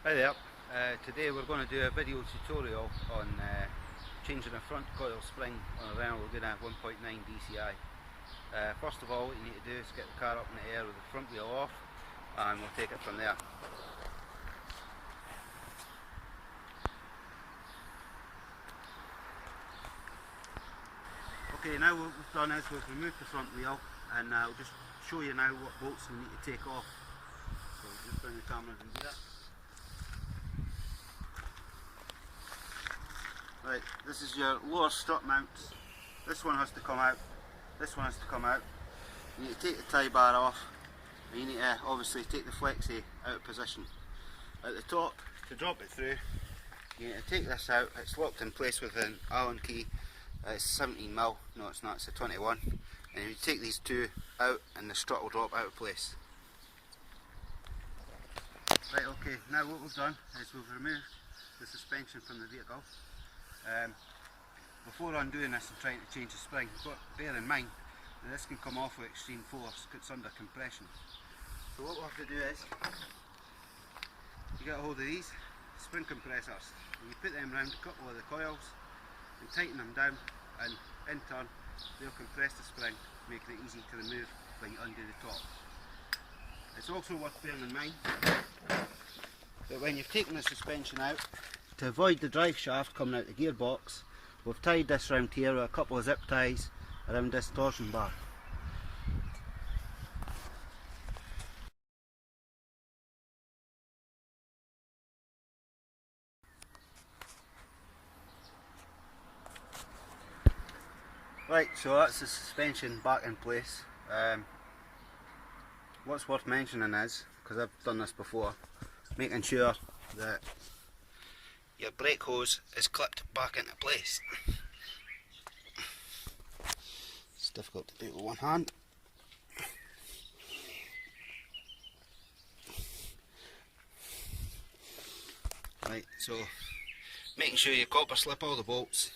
Hi there, today we're going to do a video tutorial on changing a front coil spring on a Renault Laguna 1.9 DCI. First of all, what you need to do is get the car up in the air with the front wheel off, and we'll take it from there. Okay, now what we've done is we've removed the front wheel, and I'll just show you now what bolts we need to take off. So we'll just bring the camera and do that. Right, this is your lower strut mount. This one has to come out. This one has to come out. You need to take the tie bar off. And you need to obviously take the flexi out of position. At the top, to drop it through, you need to take this out. It's locked in place with an Allen key. It's 17mm. No, it's not. It's a 21. And you take these two out, and the strut will drop out of place. Right. Okay. Now what we've done is we've removed the suspension from the vehicle. Before undoing this and trying to change the spring, you've got to bear in mind that this can come off with extreme force because it's under compression. So what we'll have to do is, you get a hold of these spring compressors and you put them around a couple of the coils and tighten them down, and in turn they'll compress the spring, making it easy to remove when you undo the top. It's also worth bearing in mind that when you've taken the suspension out, to avoid the drive shaft coming out the gearbox, we've tied this round here with a couple of zip ties around this torsion bar. Right, so that's the suspension back in place. What's worth mentioning is, because I've done this before, making sure that your brake hose is clipped back into place. It's difficult to do with one hand. Right, so making sure you copper slip all the bolts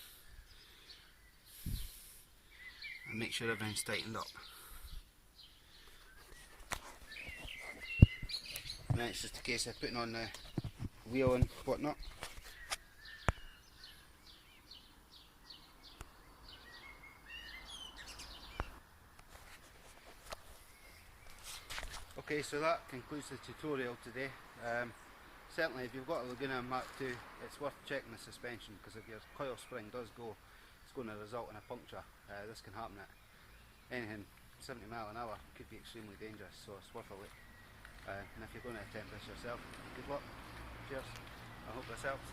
and make sure everything's tightened up. And then it's just a case of putting on the wheel and whatnot. Okay, so that concludes the tutorial today. Certainly if you've got a Laguna Mark II, it's worth checking the suspension, because if your coil spring does go, it's going to result in a puncture. This can happen at anything 70 miles an hour, could be extremely dangerous, so it's worth a look. And if you're going to attempt this yourself, good luck. Cheers. I hope this helps.